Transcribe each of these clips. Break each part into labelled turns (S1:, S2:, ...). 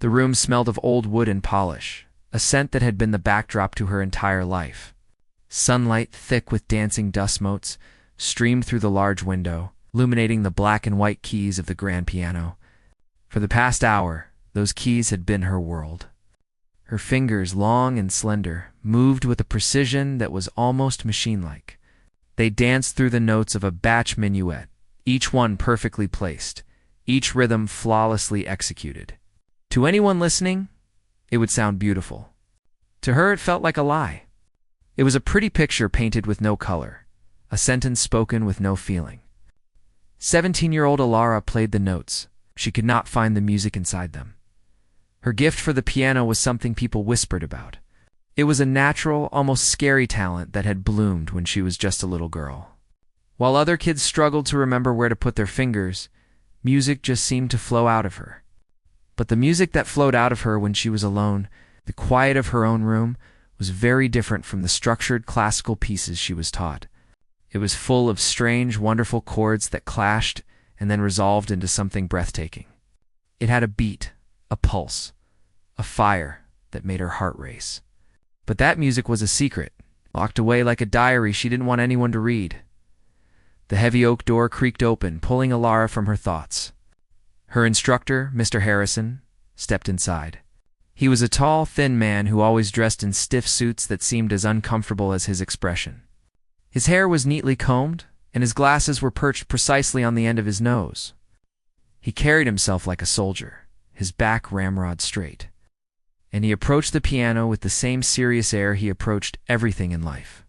S1: The room smelled of old wood and polish, a scent that had been the backdrop to her entire life. Sunlight, thick with dancing dust motes, streamed through the large window, illuminating the black and white keys of the grand piano. For the past hour, those keys had been her world. Her fingers, long and slender, moved with a precision that was almost machine-like. They danced through the notes of a Bach minuet, each one perfectly placed, each rhythm flawlessly executed. To anyone listening, it would sound beautiful. To her, it felt like a lie. It was a pretty picture painted with no color, a sentence spoken with no feeling. 17-year-old Alara played the notes. She could not find the music inside them. Her gift for the piano was something people whispered about. It was a natural, almost scary talent that had bloomed when she was just a little girl. While other kids struggled to remember where to put their fingers, music just seemed to flow out of her. But the music that flowed out of her when she was alone, the quiet of her own room, was very different from the structured classical pieces she was taught. It was full of strange, wonderful chords that clashed and then resolved into something breathtaking. It had a beat, a pulse, a fire that made her heart race. But that music was a secret, locked away like a diary she didn't want anyone to read. The heavy oak door creaked open, pulling Alara from her thoughts. Her instructor, Mr. Harrison, stepped inside. He was a tall, thin man who always dressed in stiff suits that seemed as uncomfortable as his expression. His hair was neatly combed, and his glasses were perched precisely on the end of his nose. He carried himself like a soldier, his back ramrod straight. And he approached the piano with the same serious air he approached everything in life.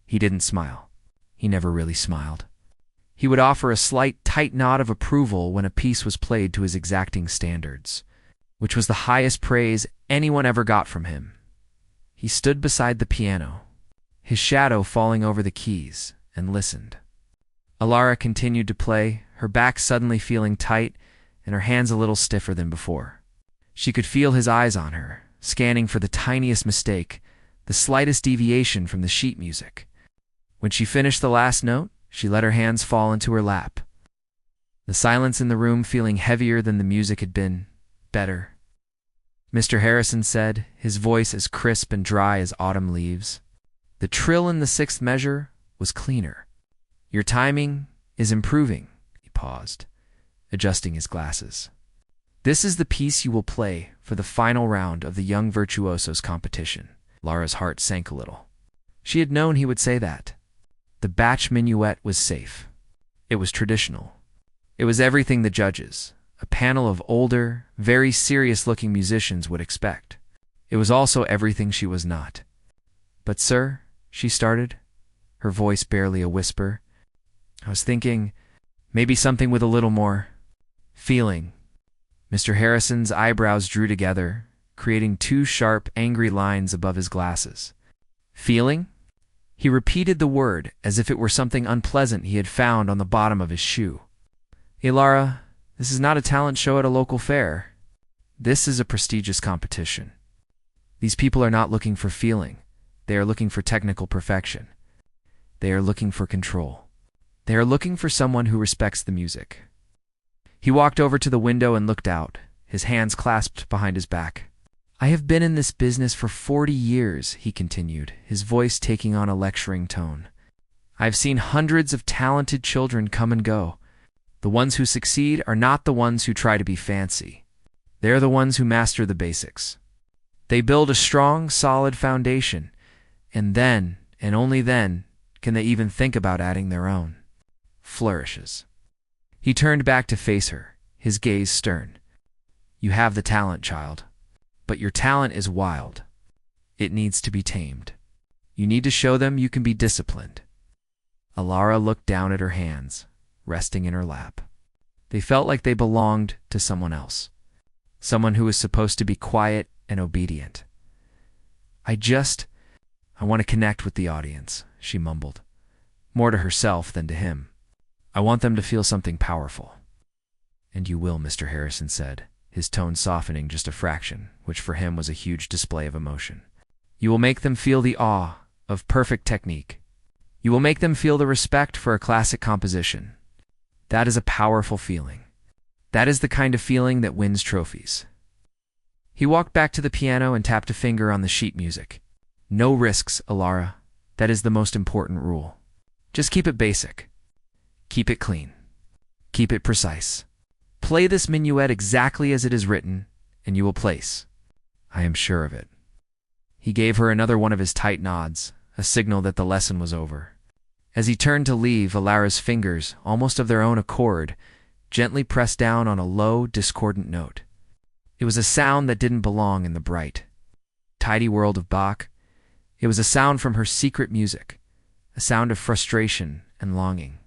S1: He didn't smile. He never really smiled. He would offer a slight, tight nod of approval when a piece was played to his exacting standards, which was the highest praise anyone ever got from him. He stood beside the piano, his shadow falling over the keys, and listened. Alara continued to play, her back suddenly feeling tight and her hands a little stiffer than before. She could feel his eyes on her, scanning for the tiniest mistake, the slightest deviation from the sheet music. When she finished the last note, she let her hands fall into her lap. The silence in the room feeling heavier than the music had been, better. Mr. Harrison said, his voice as crisp and dry as autumn leaves. The trill in the sixth measure was cleaner. Your timing is improving, he paused, adjusting his glasses. This is the piece you will play for the final round of the Young Virtuosos competition. Lara's heart sank a little. She had known he would say that. The Bach minuet was safe. It was traditional. It was everything the judges, a panel of older, very serious-looking musicians, would expect. It was also everything she was not. "But, sir," she started, her voice barely a whisper, "I was thinking maybe something with a little more feeling." Mr. Harrison's eyebrows drew together, creating two sharp, angry lines above his glasses. "Feeling?" He repeated the word as if it were something unpleasant he had found on the bottom of his shoe. "Alara, this is not a talent show at a local fair. This is a prestigious competition. These people are not looking for feeling. They are looking for technical perfection. They are looking for control. They are looking for someone who respects the music." He walked over to the window and looked out, his hands clasped behind his back. "I have been in this business for 40 years, he continued, his voice taking on a lecturing tone. "I have seen hundreds of talented children come and go. The ones who succeed are not the ones who try to be fancy. They are the ones who master the basics. They build a strong, solid foundation, and then, and only then, can they even think about adding their own." Flourishes. He turned back to face her, his gaze stern. "You have the talent, child. But your talent is wild. It needs to be tamed. You need to show them you can be disciplined." Alara looked down at her hands, resting in her lap. They felt like they belonged to someone else, someone who was supposed to be quiet and obedient. I want to connect with the audience," she mumbled, more to herself than to him. "I want them to feel something powerful." "And you will," Mr. Harrison said, his tone softening just a fraction, which for him was a huge display of emotion. "You will make them feel the awe of perfect technique. You will make them feel the respect for a classic composition. That is a powerful feeling. That is the kind of feeling that wins trophies." He walked back to the piano and tapped a finger on the sheet music. No risks, Alara. That is the most important rule. Just keep it basic. Keep it clean. Keep it precise. Play this minuet exactly as it is written, and you will place. I am sure of it. He gave her another one of his tight nods, a signal that the lesson was over. As he turned to leave, Alara's fingers, almost of their own accord, gently pressed down on a low, discordant note. It was a sound that didn't belong in the bright, tidy world of Bach. It was a sound from her secret music, a sound of frustration and longing.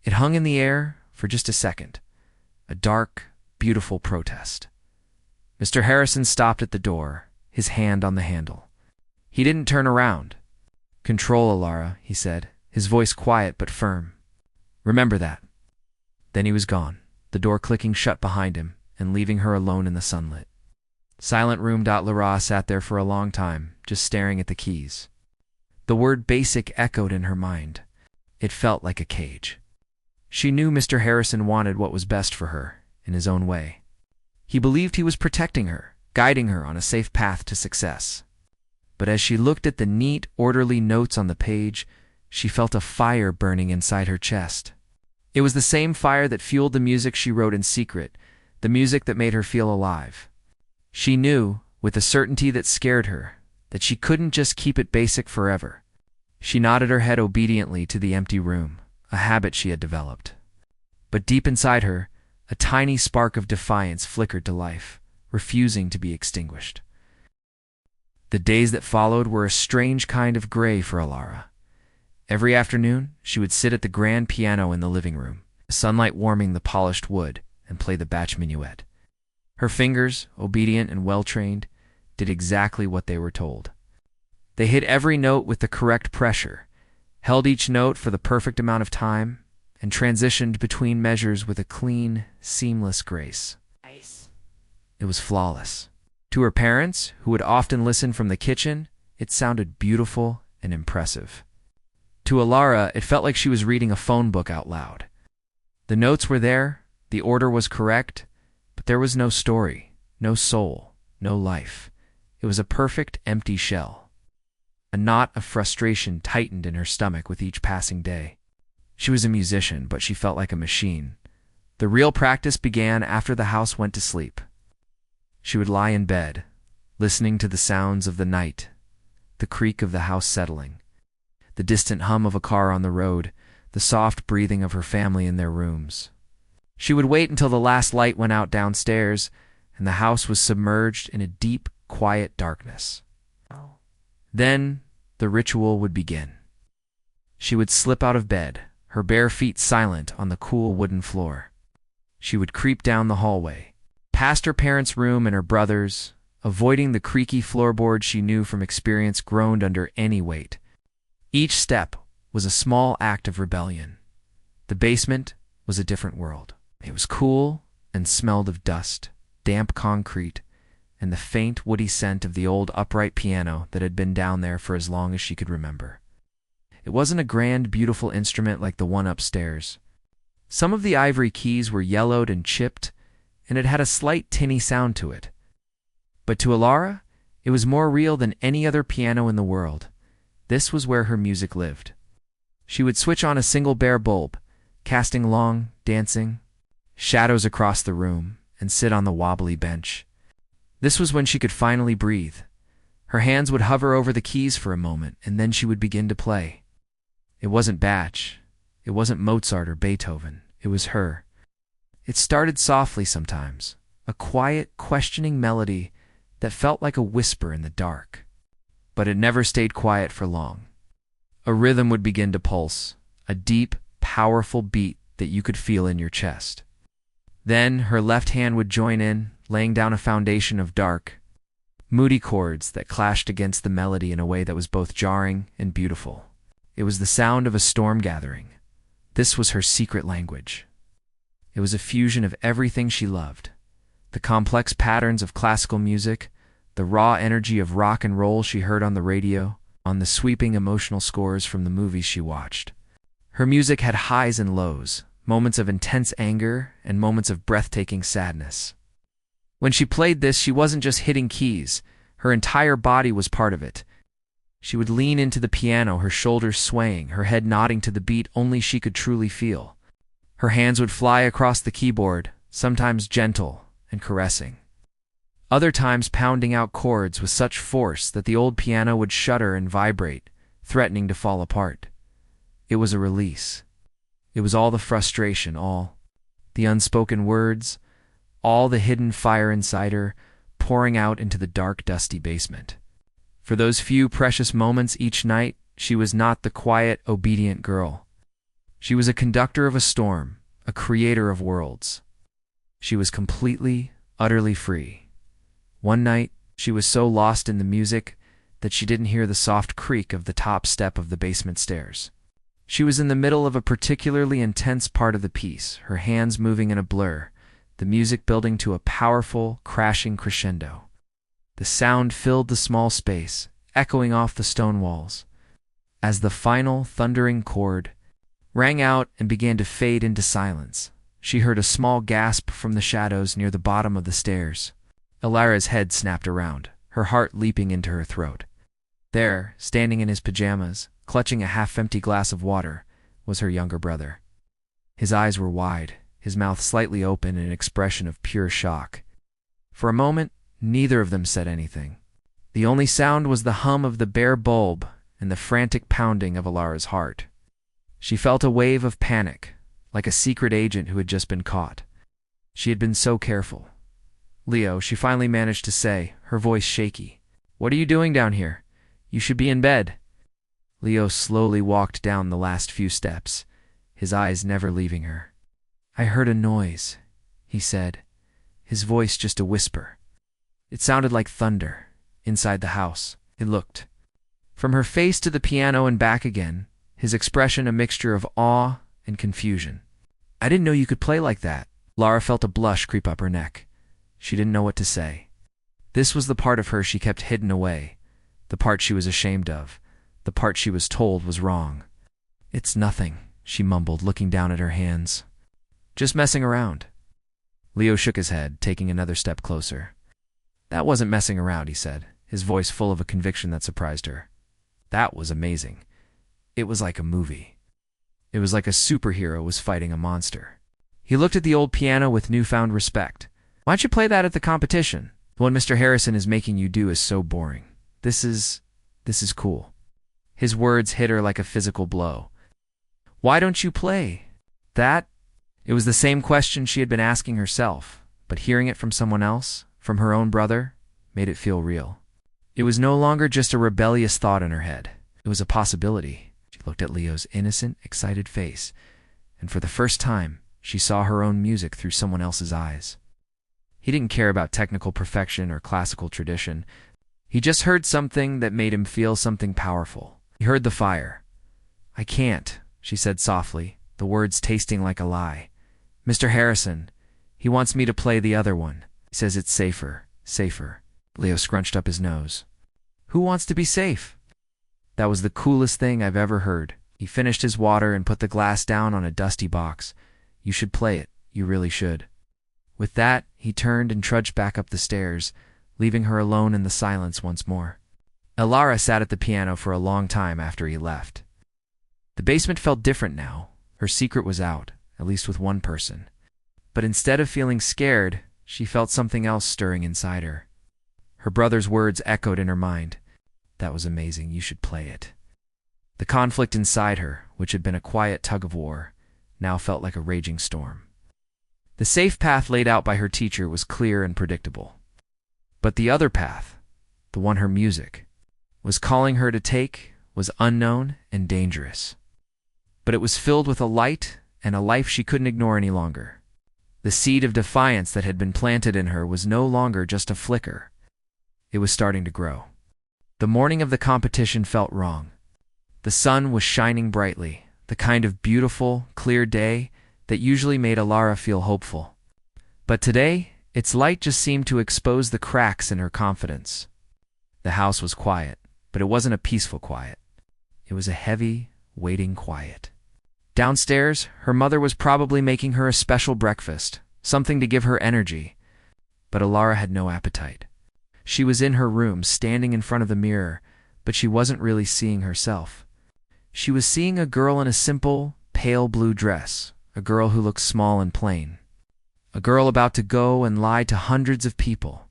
S1: It hung in the air for just a second, a dark, beautiful protest. Mr. Harrison stopped at the door, his hand on the handle. He didn't turn around. Control, Alara, he said, his voice quiet but firm. Remember that. Then he was gone, the door clicking shut behind him and leaving her alone in the sunlit. Silent room. Lara sat there for a long time, just staring at the keys. The word basic echoed in her mind. It felt like a cage. She knew Mr. Harrison wanted what was best for her, in his own way. He believed he was protecting her, guiding her on a safe path to success. But as she looked at the neat, orderly notes on the page, she felt a fire burning inside her chest. It was the same fire that fueled the music she wrote in secret, the music that made her feel alive. She knew, with a certainty that scared her, that she couldn't just keep it basic forever. She nodded her head obediently to the empty room, a habit she had developed. But deep inside her, a tiny spark of defiance flickered to life, refusing to be extinguished. The days that followed were a strange kind of gray for Alara. Every afternoon, she would sit at the grand piano in the living room, sunlight warming the polished wood, and play the Bach minuet. Her fingers, obedient and well-trained, did exactly what they were told. They hit every note with the correct pressure, held each note for the perfect amount of time, and transitioned between measures with a clean, seamless grace.
S2: Nice.
S1: It was flawless. To her parents, who would often listen from the kitchen, it sounded beautiful and impressive. To Alara, it felt like she was reading a phone book out loud. The notes were there, the order was correct, but there was no story, no soul, no life. It was a perfect empty shell. A knot of frustration tightened in her stomach with each passing day. She was a musician, but she felt like a machine. The real practice began after the house went to sleep. She would lie in bed, listening to the sounds of the night, the creak of the house settling, the distant hum of a car on the road, the soft breathing of her family in their rooms. She would wait until the last light went out downstairs and the house was submerged in a deep, quiet darkness. Then the ritual would begin. She would slip out of bed, her bare feet silent on the cool wooden floor. She would creep down the hallway, past her parents' room and her brother's, avoiding the creaky floorboard she knew from experience groaned under any weight. Each step was a small act of rebellion. The basement was a different world. It was cool and smelled of dust, damp concrete, and the faint woody scent of the old upright piano that had been down there for as long as she could remember. It wasn't a grand, beautiful instrument like the one upstairs. Some of the ivory keys were yellowed and chipped, and it had a slight tinny sound to it. But to Alara, it was more real than any other piano in the world. This was where her music lived. She would switch on a single bare bulb, casting long, dancing shadows across the room, and sit on the wobbly bench. This was when she could finally breathe. Her hands would hover over the keys for a moment, and then she would begin to play. It wasn't Bach. It wasn't Mozart or Beethoven. It was her. It started softly sometimes, a quiet, questioning melody that felt like a whisper in the dark. But it never stayed quiet for long. A rhythm would begin to pulse, a deep, powerful beat that you could feel in your chest. Then her left hand would join in, laying down a foundation of dark, moody chords that clashed against the melody in a way that was both jarring and beautiful. It was the sound of a storm gathering. This was her secret language. It was a fusion of everything she loved. The complex patterns of classical music, the raw energy of rock and roll she heard on the radio, on the sweeping emotional scores from the movies she watched. Her music had highs and lows, moments of intense anger and moments of breathtaking sadness. When she played this, she wasn't just hitting keys. Her entire body was part of it. She would lean into the piano, her shoulders swaying, her head nodding to the beat only she could truly feel. Her hands would fly across the keyboard, sometimes gentle and caressing. Other times pounding out chords with such force that the old piano would shudder and vibrate, threatening to fall apart. It was a release. It was all the frustration, all the unspoken words, all the hidden fire inside her, pouring out into the dark, dusty basement. For those few precious moments each night, she was not the quiet, obedient girl. She was a conductor of a storm, a creator of worlds. She was completely, utterly free. One night, she was so lost in the music that she didn't hear the soft creak of the top step of the basement stairs. She was in the middle of a particularly intense part of the piece, her hands moving in a blur, the music building to a powerful, crashing crescendo. The sound filled the small space, echoing off the stone walls. As the final, thundering chord rang out and began to fade into silence, she heard a small gasp from the shadows near the bottom of the stairs. Elara's head snapped around, her heart leaping into her throat. There, standing in his pajamas, clutching a half-empty glass of water, was her younger brother. His eyes were wide, his mouth slightly open in an expression of pure shock. For a moment, neither of them said anything. The only sound was the hum of the bare bulb and the frantic pounding of Elara's heart. She felt a wave of panic, like a secret agent who had just been caught. She had been so careful. "Leo," she finally managed to say, her voice shaky. "What are you doing down here? You should be in bed." Leo slowly walked down the last few steps, his eyes never leaving her. "I heard a noise," he said, his voice just a whisper. It sounded like thunder, inside the house. It looked. From her face to the piano and back again, his expression a mixture of awe and confusion. "I didn't know you could play like that." Lara felt a blush creep up her neck. She didn't know what to say. This was the part of her she kept hidden away, the part she was ashamed of, the part she was told was wrong. "It's nothing," she mumbled, looking down at her hands. "Just messing around." Leo shook his head, taking another step closer. "That wasn't messing around," he said, his voice full of a conviction that surprised her. "That was amazing. It was like a movie. It was like a superhero was fighting a monster." He looked at the old piano with newfound respect. "Why don't you play that at the competition? What Mr. Harrison is making you do is so boring. This is cool." His words hit her like a physical blow. "Why don't you play that?" It was the same question she had been asking herself, but hearing it from someone else, from her own brother, made it feel real. It was no longer just a rebellious thought in her head. It was a possibility. She looked at Leo's innocent, excited face, and for the first time, she saw her own music through someone else's eyes. He didn't care about technical perfection or classical tradition. He just heard something that made him feel something powerful. He heard the fire. "I can't," she said softly, the words tasting like a lie. "Mr. Harrison, he wants me to play the other one. He says it's safer." Leo scrunched up his nose. "Who wants to be safe?" "That was the coolest thing I've ever heard." He finished his water and put the glass down on a dusty box. "You should play it. You really should." With that, he turned and trudged back up the stairs, leaving her alone in the silence once more. Elara sat at the piano for a long time after he left. The basement felt different now. Her secret was out, at least with one person. But instead of feeling scared, she felt something else stirring inside her. Her brother's words echoed in her mind. "That was amazing. You should play it." The conflict inside her, which had been a quiet tug-of-war, now felt like a raging storm. The safe path laid out by her teacher was clear and predictable. But the other path, the one her music was calling her to take, was unknown and dangerous. But it was filled with a light and a life she couldn't ignore any longer. The seed of defiance that had been planted in her was no longer just a flicker. It was starting to grow. The morning of the competition felt wrong. The sun was shining brightly, the kind of beautiful, clear day that usually made Elara feel hopeful. But today, its light just seemed to expose the cracks in her confidence. The house was quiet, but it wasn't a peaceful quiet. It was a heavy, waiting quiet. Downstairs, her mother was probably making her a special breakfast, something to give her energy. But Ilara had no appetite. She was in her room, standing in front of the mirror, but she wasn't really seeing herself. She was seeing a girl in a simple, pale blue dress, a girl who looked small and plain. A girl about to go and lie to hundreds of people.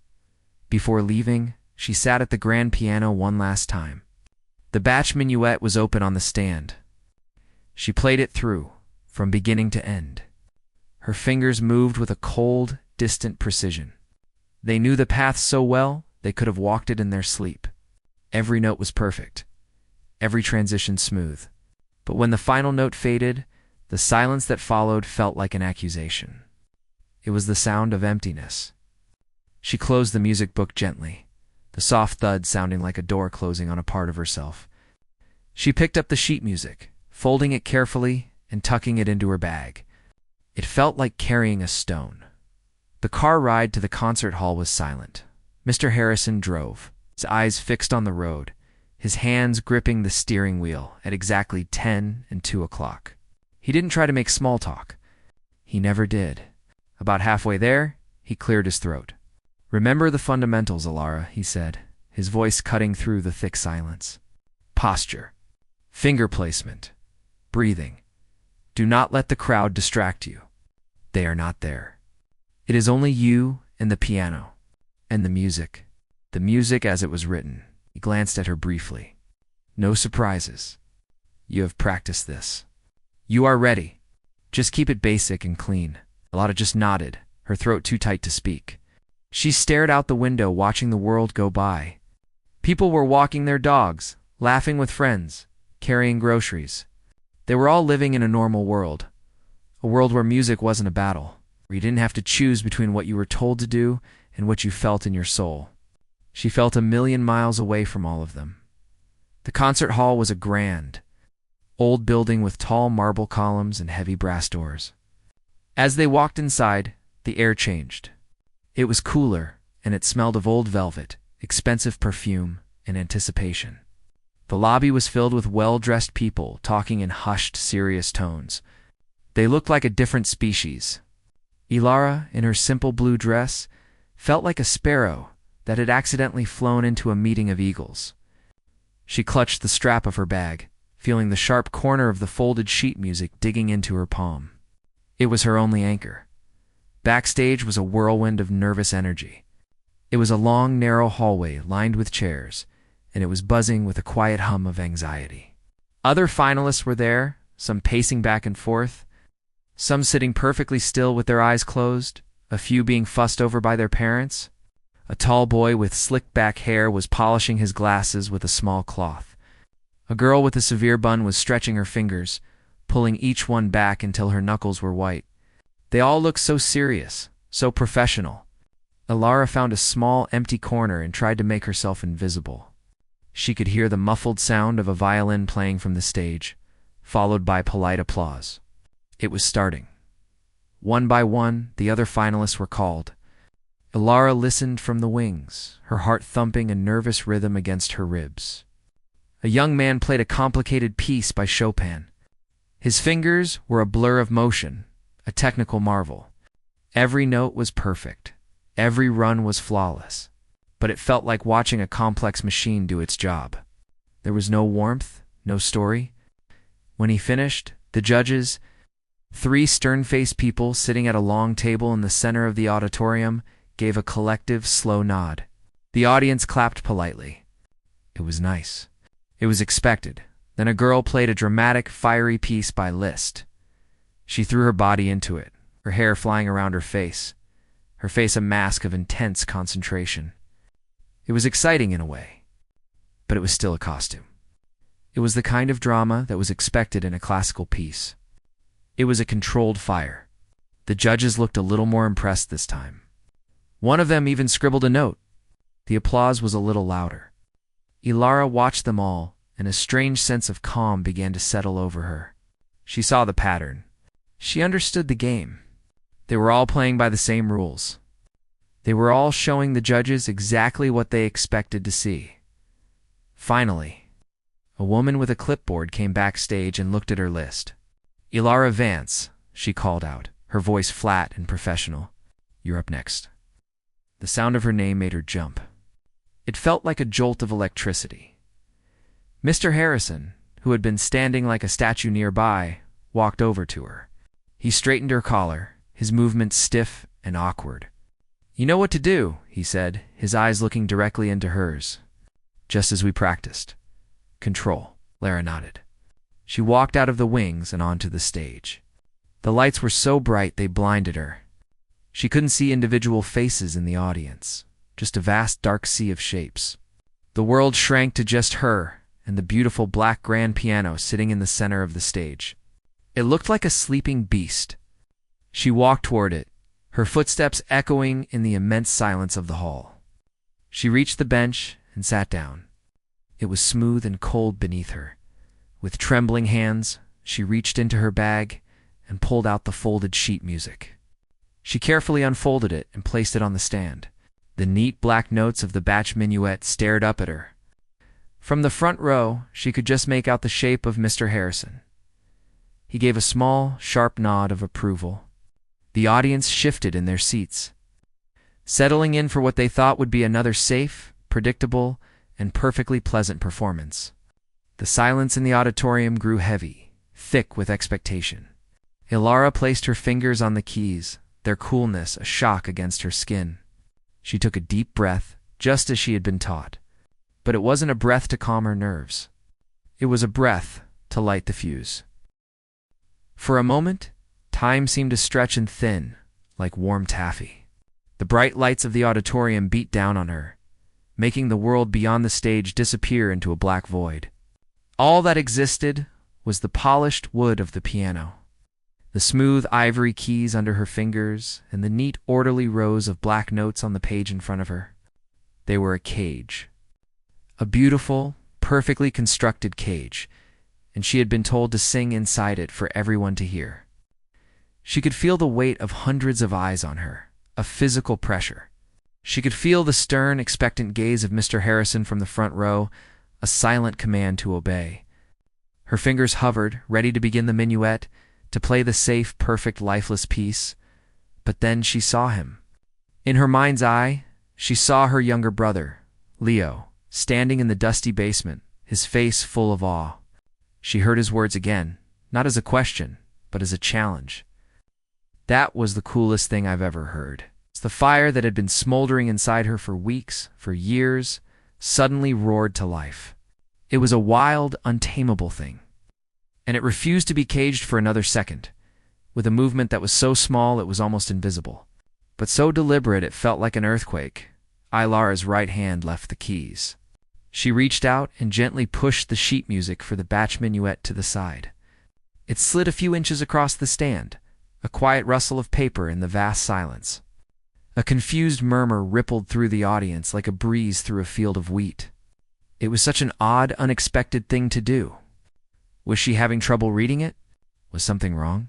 S1: Before leaving, she sat at the grand piano one last time. The Bach minuet was open on the stand. She played it through, from beginning to end. Her fingers moved with a cold, distant precision. They knew the path so well, they could have walked it in their sleep. Every note was perfect, every transition smooth. But when the final note faded, the silence that followed felt like an accusation. It was the sound of emptiness. She closed the music book gently, the soft thud sounding like a door closing on a part of herself. She picked up the sheet music, folding it carefully and tucking it into her bag. It felt like carrying a stone. The car ride to the concert hall was silent. Mr. Harrison drove, his eyes fixed on the road, his hands gripping the steering wheel at exactly 10 and 2 o'clock. He didn't try to make small talk. He never did. About halfway there, he cleared his throat. "Remember the fundamentals, Ilara," he said, his voice cutting through the thick silence. "Posture, finger placement, breathing. Do not let the crowd distract you. They are not there. It is only you and the piano, and the music as it was written." He glanced at her briefly. "No surprises. You have practiced this. You are ready. Just keep it basic and clean." Ilara just nodded, her throat too tight to speak. She stared out the window, watching the world go by. People were walking their dogs, laughing with friends, carrying groceries. They were all living in a normal world, a world where music wasn't a battle, where you didn't have to choose between what you were told to do and what you felt in your soul. She felt a million miles away from all of them. The concert hall was a grand, old building with tall marble columns and heavy brass doors. As they walked inside, the air changed. It was cooler, and it smelled of old velvet, expensive perfume, and anticipation. The lobby was filled with well-dressed people talking in hushed, serious tones. They looked like a different species. Ilara, in her simple blue dress, felt like a sparrow that had accidentally flown into a meeting of eagles. She clutched the strap of her bag, feeling the sharp corner of the folded sheet music digging into her palm. It was her only anchor. Backstage was a whirlwind of nervous energy. It was a long, narrow hallway lined with chairs, and it was buzzing with a quiet hum of anxiety. Other finalists were there, some pacing back and forth, some sitting perfectly still with their eyes closed, a few being fussed over by their parents. A tall boy with slicked-back hair was polishing his glasses with a small cloth. A girl with a severe bun was stretching her fingers, pulling each one back until her knuckles were white. They all looked so serious, so professional. Ilara found a small, empty corner and tried to make herself invisible. She could hear the muffled sound of a violin playing from the stage, followed by polite applause. It was starting. One by one, the other finalists were called. Ilara listened from the wings, her heart thumping a nervous rhythm against her ribs. A young man played a complicated piece by Chopin. His fingers were a blur of motion, a technical marvel. Every note was perfect. Every run was flawless. But it felt like watching a complex machine do its job. There was no warmth, no story. When he finished, the judges, 3 stern-faced people sitting at a long table in the center of the auditorium, gave a collective, slow nod. The audience clapped politely. It was nice. It was expected. Then a girl played a dramatic, fiery piece by Liszt. She threw her body into it, her hair flying around her face a mask of intense concentration. It was exciting in a way, but it was still a costume. It was the kind of drama that was expected in a classical piece. It was a controlled fire. The judges looked a little more impressed this time. One of them even scribbled a note. The applause was a little louder. Ilara watched them all, and a strange sense of calm began to settle over her. She saw the pattern. She understood the game. They were all playing by the same rules. They were all showing the judges exactly what they expected to see. Finally, a woman with a clipboard came backstage and looked at her list. "Ilara Vance," she called out, her voice flat and professional. "You're up next." The sound of her name made her jump. It felt like a jolt of electricity. Mr. Harrison, who had been standing like a statue nearby, walked over to her. He straightened her collar, his movements stiff and awkward. "You know what to do," he said, his eyes looking directly into hers. "Just as we practiced." "Control," Lara nodded. She walked out of the wings and onto the stage. The lights were so bright they blinded her. She couldn't see individual faces in the audience, just a vast dark sea of shapes. The world shrank to just her and the beautiful black grand piano sitting in the center of the stage. It looked like a sleeping beast. She walked toward it, her footsteps echoing in the immense silence of the hall. She reached the bench and sat down. It was smooth and cold beneath her. With trembling hands, she reached into her bag and pulled out the folded sheet music. She carefully unfolded it and placed it on the stand. The neat black notes of the Bach minuet stared up at her. From the front row, she could just make out the shape of Mr. Harrison. He gave a small, sharp nod of approval. The audience shifted in their seats, settling in for what they thought would be another safe, predictable, and perfectly pleasant performance. The silence in the auditorium grew heavy, thick with expectation. Ilara placed her fingers on the keys, their coolness a shock against her skin. She took a deep breath, just as she had been taught. But it wasn't a breath to calm her nerves. It was a breath to light the fuse. For a moment, time seemed to stretch and thin, like warm taffy. The bright lights of the auditorium beat down on her, making the world beyond the stage disappear into a black void. All that existed was the polished wood of the piano, the smooth ivory keys under her fingers, and the neat, orderly rows of black notes on the page in front of her. They were a cage. A beautiful, perfectly constructed cage, and she had been told to sing inside it for everyone to hear. She could feel the weight of hundreds of eyes on her, a physical pressure. She could feel the stern, expectant gaze of Mr. Harrison from the front row, a silent command to obey. Her fingers hovered, ready to begin the minuet, to play the safe, perfect, lifeless piece. But then she saw him. In her mind's eye, she saw her younger brother, Leo, standing in the dusty basement, his face full of awe. She heard his words again, not as a question, but as a challenge. "That was the coolest thing I've ever heard." The fire that had been smoldering inside her for weeks, for years, suddenly roared to life. It was a wild, untamable thing. And it refused to be caged for another second, with a movement that was so small it was almost invisible. But so deliberate it felt like an earthquake. Ilara's right hand left the keys. She reached out and gently pushed the sheet music for the Bach minuet to the side. It slid a few inches across the stand, a quiet rustle of paper in the vast silence. A confused murmur rippled through the audience like a breeze through a field of wheat. It was such an odd, unexpected thing to do. Was she having trouble reading it? Was something wrong?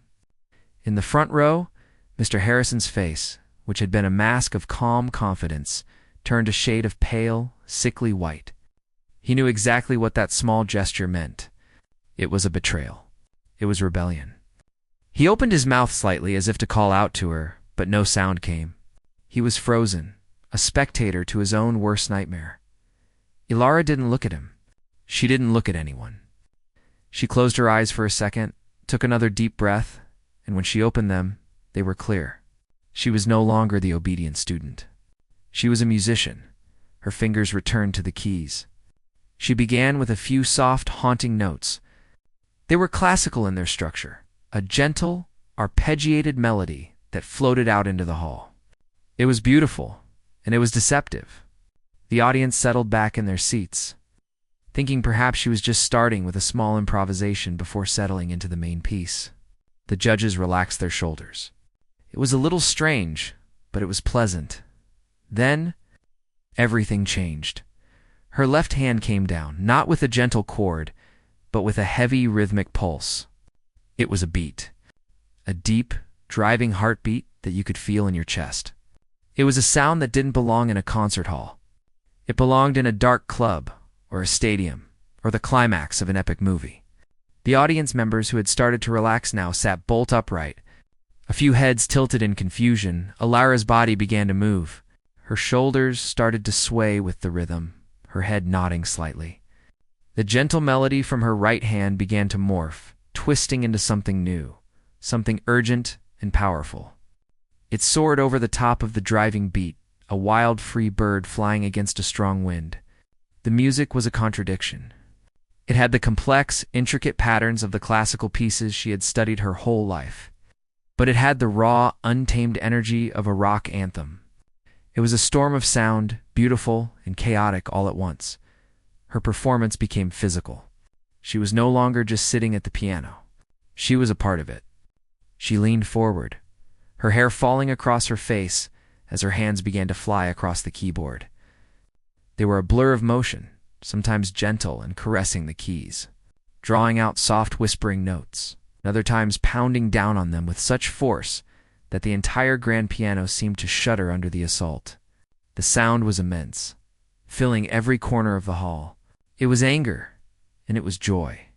S1: In the front row, Mr. Harrison's face, which had been a mask of calm confidence, turned a shade of pale, sickly white. He knew exactly what that small gesture meant. It was a betrayal. It was rebellion. He opened his mouth slightly as if to call out to her, but no sound came. He was frozen, a spectator to his own worst nightmare. Ilara didn't look at him. She didn't look at anyone. She closed her eyes for a second, took another deep breath, and when she opened them, they were clear. She was no longer the obedient student. She was a musician. Her fingers returned to the keys. She began with a few soft, haunting notes. They were classical in their structure, a gentle, arpeggiated melody that floated out into the hall. It was beautiful, and it was deceptive. The audience settled back in their seats, thinking perhaps she was just starting with a small improvisation before settling into the main piece. The judges relaxed their shoulders. It was a little strange, but it was pleasant. Then, everything changed. Her left hand came down, not with a gentle chord, but with a heavy rhythmic pulse. It was a beat, a deep, driving heartbeat that you could feel in your chest. It was a sound that didn't belong in a concert hall. It belonged in a dark club, or a stadium, or the climax of an epic movie. The audience members who had started to relax now sat bolt upright. A few heads tilted in confusion. Ilara's body began to move. Her shoulders started to sway with the rhythm, her head nodding slightly. The gentle melody from her right hand began to morph, twisting into something new, something urgent and powerful. It soared over the top of the driving beat, a wild, free bird flying against a strong wind. The music was a contradiction. It had the complex, intricate patterns of the classical pieces she had studied her whole life, but it had the raw, untamed energy of a rock anthem. It was a storm of sound, beautiful and chaotic all at once. Her performance became physical. She was no longer just sitting at the piano. She was a part of it. She leaned forward, her hair falling across her face as her hands began to fly across the keyboard. They were a blur of motion, sometimes gentle and caressing the keys, drawing out soft whispering notes, and other times pounding down on them with such force that the entire grand piano seemed to shudder under the assault. The sound was immense, filling every corner of the hall. It was anger, and it was joy.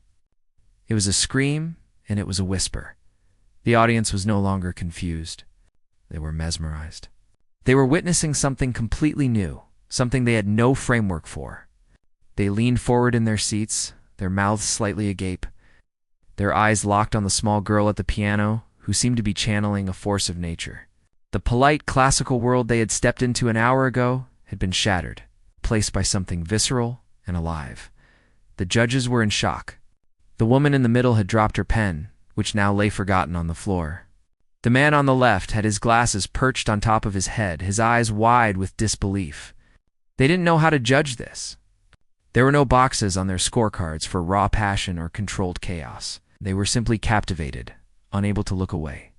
S1: It was a scream, and it was a whisper. The audience was no longer confused. They were mesmerized. They were witnessing something completely new, something they had no framework for. They leaned forward in their seats, their mouths slightly agape, their eyes locked on the small girl at the piano, who seemed to be channeling a force of nature. The polite, classical world they had stepped into an hour ago had been shattered, replaced by something visceral and alive. The judges were in shock. The woman in the middle had dropped her pen, which now lay forgotten on the floor. The man on the left had his glasses perched on top of his head, his eyes wide with disbelief. They didn't know how to judge this. There were no boxes on their scorecards for raw passion or controlled chaos. They were simply captivated, unable to look away.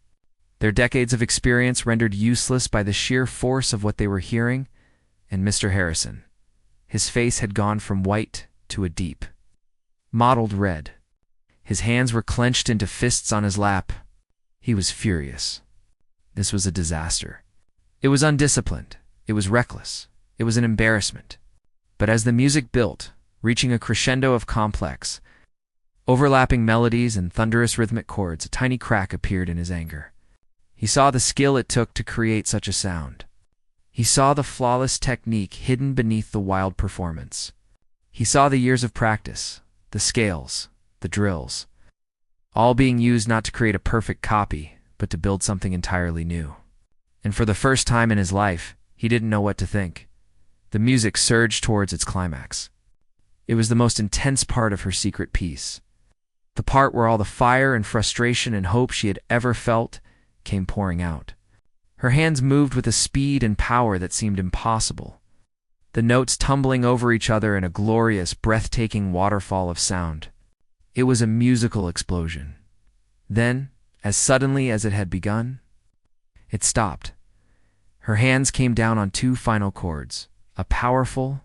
S1: Their decades of experience rendered useless by the sheer force of what they were hearing, and Mr. Harrison. His face had gone from white to a deep, mottled red. His hands were clenched into fists on his lap. He was furious. This was a disaster. It was undisciplined. It was reckless. It was an embarrassment. But as the music built, reaching a crescendo of complex, overlapping melodies and thunderous rhythmic chords, a tiny crack appeared in his anger. He saw the skill it took to create such a sound. He saw the flawless technique hidden beneath the wild performance. He saw the years of practice, the scales, the drills, all being used not to create a perfect copy, but to build something entirely new. And for the first time in his life, he didn't know what to think. The music surged towards its climax. It was the most intense part of her secret piece. The part where all the fire and frustration and hope she had ever felt came pouring out. Her hands moved with a speed and power that seemed impossible, the notes tumbling over each other in a glorious, breathtaking waterfall of sound. It was a musical explosion. Then, as suddenly as it had begun, it stopped. Her hands came down on two final chords, a powerful,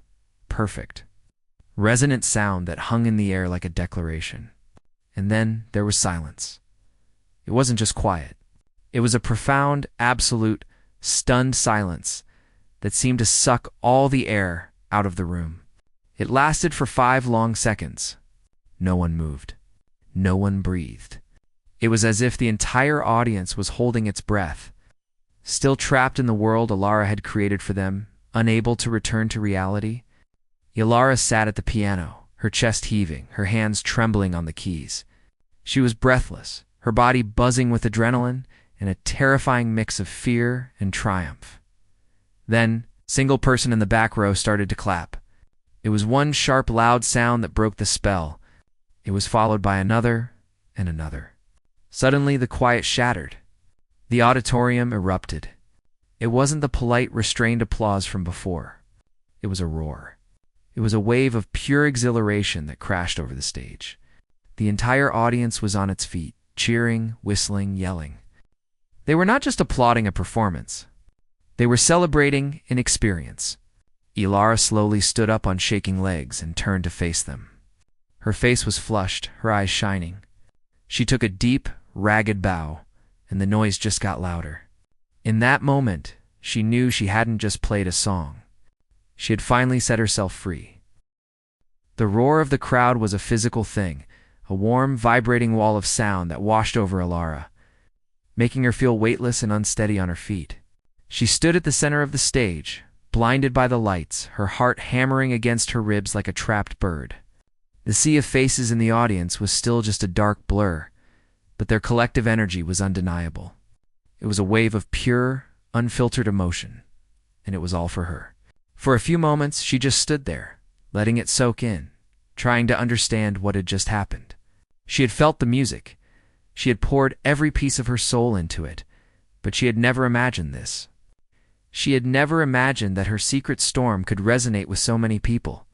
S1: perfect, resonant sound that hung in the air like a declaration. And then there was silence. It wasn't just quiet. It was a profound, absolute, stunned silence that seemed to suck all the air out of the room. It lasted for 5 long seconds. No one moved. No one breathed. It was as if the entire audience was holding its breath, still trapped in the world Ilara had created for them, unable to return to reality. Ilara sat at the piano, her chest heaving, her hands trembling on the keys. She was breathless, her body buzzing with adrenaline and a terrifying mix of fear and triumph. Then, a single person in the back row started to clap. It was one sharp, loud sound that broke the spell. It was followed by another and another. Suddenly, the quiet shattered. The auditorium erupted. It wasn't the polite, restrained applause from before. It was a roar. It was a wave of pure exhilaration that crashed over the stage. The entire audience was on its feet, cheering, whistling, yelling. They were not just applauding a performance. They were celebrating an experience. Ilara slowly stood up on shaking legs and turned to face them. Her face was flushed, her eyes shining. She took a deep, ragged bow, and the noise just got louder. In that moment, she knew she hadn't just played a song. She had finally set herself free. The roar of the crowd was a physical thing, a warm, vibrating wall of sound that washed over Ilara, making her feel weightless and unsteady on her feet. She stood at the center of the stage, blinded by the lights, her heart hammering against her ribs like a trapped bird. The sea of faces in the audience was still just a dark blur, but their collective energy was undeniable. It was a wave of pure, unfiltered emotion, and it was all for her. For a few moments, she just stood there, letting it soak in, trying to understand what had just happened. She had felt the music. She had poured every piece of her soul into it, but she had never imagined this. She had never imagined that her secret storm could resonate with so many people.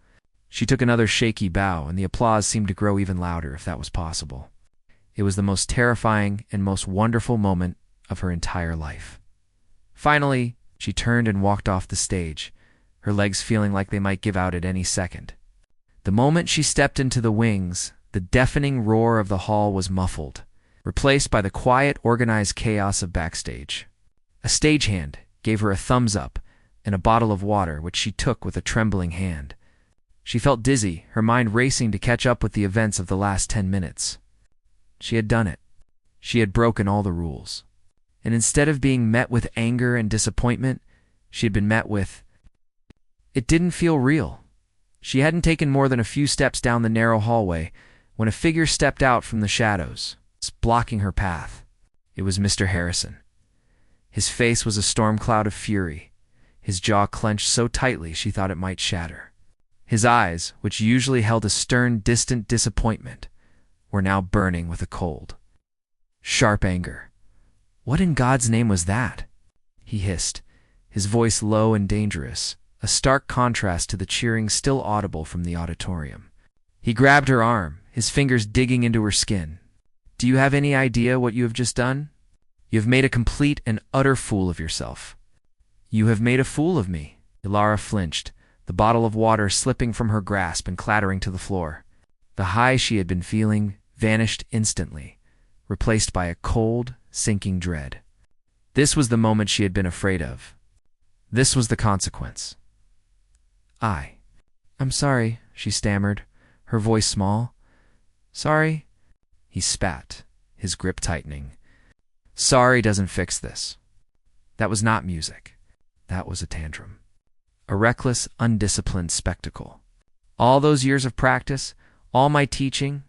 S1: She took another shaky bow, and the applause seemed to grow even louder, if that was possible. It was the most terrifying and most wonderful moment of her entire life. Finally, she turned and walked off the stage, her legs feeling like they might give out at any second. The moment she stepped into the wings, the deafening roar of the hall was muffled, replaced by the quiet, organized chaos of backstage. A stagehand gave her a thumbs up and a bottle of water, which she took with a trembling hand. She felt dizzy, her mind racing to catch up with the events of the last 10 minutes. She had done it. She had broken all the rules. And instead of being met with anger and disappointment, she had been met with... It didn't feel real. She hadn't taken more than a few steps down the narrow hallway when a figure stepped out from the shadows, blocking her path. It was Mr. Harrison. His face was a storm cloud of fury, his jaw clenched so tightly she thought it might shatter. His eyes, which usually held a stern, distant disappointment, were now burning with a cold, sharp anger. What in God's name was that? He hissed, his voice low and dangerous, a stark contrast to the cheering still audible from the auditorium. He grabbed her arm, his fingers digging into her skin. Do you have any idea what you have just done? You have made a complete and utter fool of yourself. You have made a fool of me. Ilara flinched, the bottle of water slipping from her grasp and clattering to the floor. The high she had been feeling vanished instantly, replaced by a cold, sinking dread. This was the moment she had been afraid of. This was the consequence. I'm sorry, she stammered, her voice small. Sorry? He spat, his grip tightening. Sorry doesn't fix this. That was not music. That was a tantrum. A reckless, undisciplined spectacle. All those years of practice, all my teaching,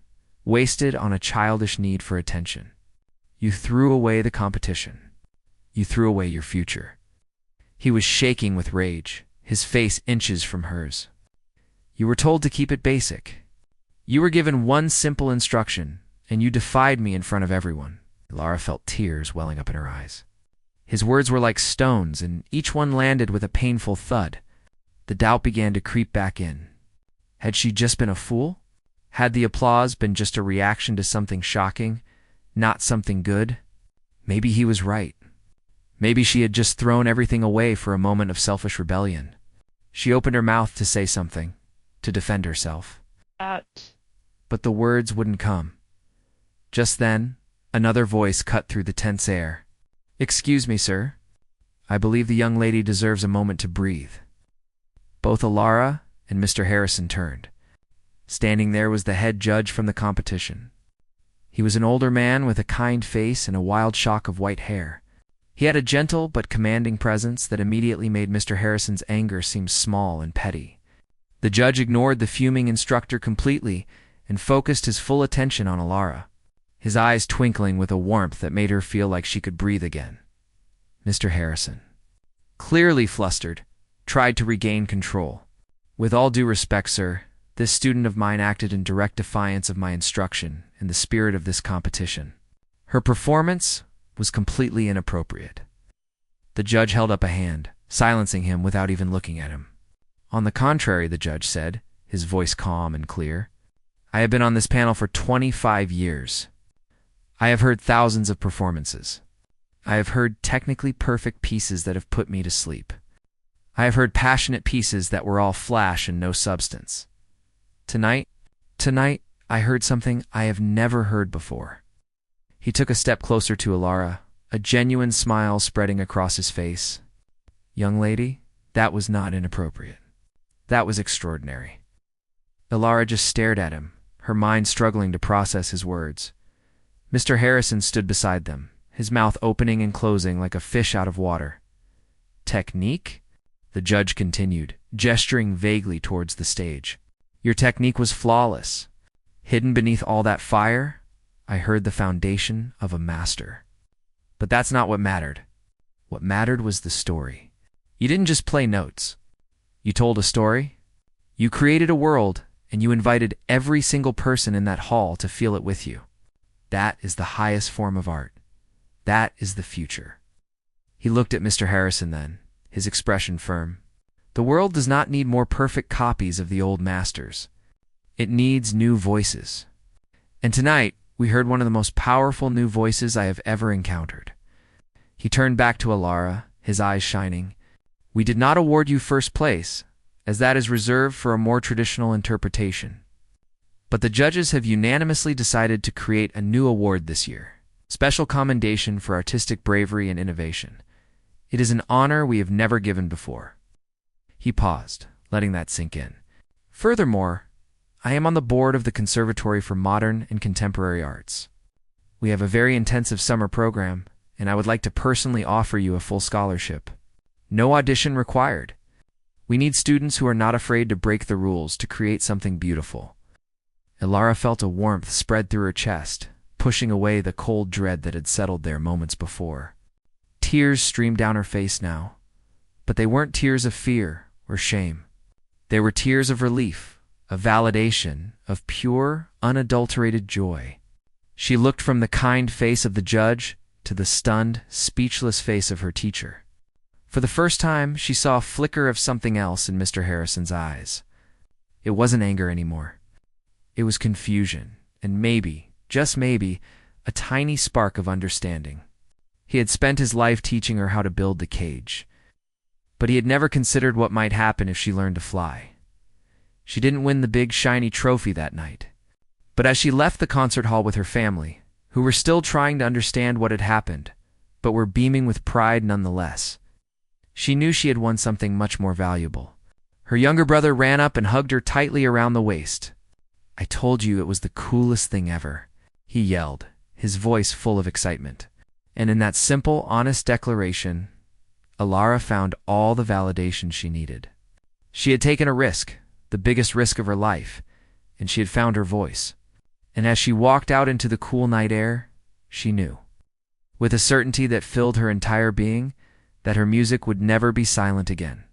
S1: wasted on a childish need for attention. You threw away the competition. You threw away your future. He was shaking with rage, his face inches from hers. You were told to keep it basic. You were given one simple instruction, and you defied me in front of everyone. Ilara felt tears welling up in her eyes. His words were like stones, and each one landed with a painful thud. The doubt began to creep back in. Had she just been a fool? Had the applause been just a reaction to something shocking, not something good? Maybe he was right. Maybe she had just thrown everything away for a moment of selfish rebellion. She opened her mouth to say something, to defend herself. But the words wouldn't come. Just then, another voice cut through the tense air. Excuse me, sir. I believe the young lady deserves a moment to breathe. Both Ilara and Mr. Harrison turned. Standing there was the head judge from the competition. He was an older man with a kind face and a wild shock of white hair. He had a gentle but commanding presence that immediately made Mr. Harrison's anger seem small and petty. The judge ignored the fuming instructor completely and focused his full attention on Ilara, his eyes twinkling with a warmth that made her feel like she could breathe again. Mr. Harrison, clearly flustered, tried to regain control. With all due respect, sir, this student of mine acted in direct defiance of my instruction and the spirit of this competition. Her performance was completely inappropriate. The judge held up a hand, silencing him without even looking at him. On the contrary, the judge said, his voice calm and clear, I have been on this panel for 25 years. I have heard thousands of performances. I have heard technically perfect pieces that have put me to sleep. I have heard passionate pieces that were all flash and no substance. Tonight, I heard something I have never heard before. He took a step closer to Ilara, a genuine smile spreading across his face. Young lady, that was not inappropriate. That was extraordinary. Ilara just stared at him, her mind struggling to process his words. Mr. Harrison stood beside them, his mouth opening and closing like a fish out of water. Technique? The judge continued, gesturing vaguely towards the stage. Your technique was flawless. Hidden beneath all that fire, I heard the foundation of a master. But that's not what mattered. What mattered was the story. You didn't just play notes. You told a story. You created a world, and you invited every single person in that hall to feel it with you. That is the highest form of art. That is the future. He looked at Mr. Harrison then, his expression firm. The world does not need more perfect copies of the old masters. It needs new voices. And tonight, we heard one of the most powerful new voices I have ever encountered. He turned back to Alara, his eyes shining. We did not award you first place, as that is reserved for a more traditional interpretation. But the judges have unanimously decided to create a new award this year. Special commendation for artistic bravery and innovation. It is an honor we have never given before. He paused, letting that sink in. Furthermore, I am on the board of the Conservatory for Modern and Contemporary Arts. We have a very intensive summer program, and I would like to personally offer you a full scholarship. No audition required. We need students who are not afraid to break the rules to create something beautiful. Alara felt a warmth spread through her chest, pushing away the cold dread that had settled there moments before. Tears streamed down her face now, but they weren't tears of fear or shame. They were tears of relief, of validation, of pure, unadulterated joy. She looked from the kind face of the judge to the stunned, speechless face of her teacher. For the first time, she saw a flicker of something else in Mr. Harrison's eyes. It wasn't anger anymore. It was confusion, and maybe, just maybe, a tiny spark of understanding. He had spent his life teaching her how to build the cage, but he had never considered what might happen if she learned to fly. She didn't win the big shiny trophy that night, but as she left the concert hall with her family, who were still trying to understand what had happened, but were beaming with pride nonetheless, she knew she had won something much more valuable. Her younger brother ran up and hugged her tightly around the waist. I told you it was the coolest thing ever, he yelled, his voice full of excitement. And in that simple, honest declaration, Alara found all the validation she needed. She had taken a risk, the biggest risk of her life, and she had found her voice. And as she walked out into the cool night air, she knew, with a certainty that filled her entire being, that her music would never be silent again.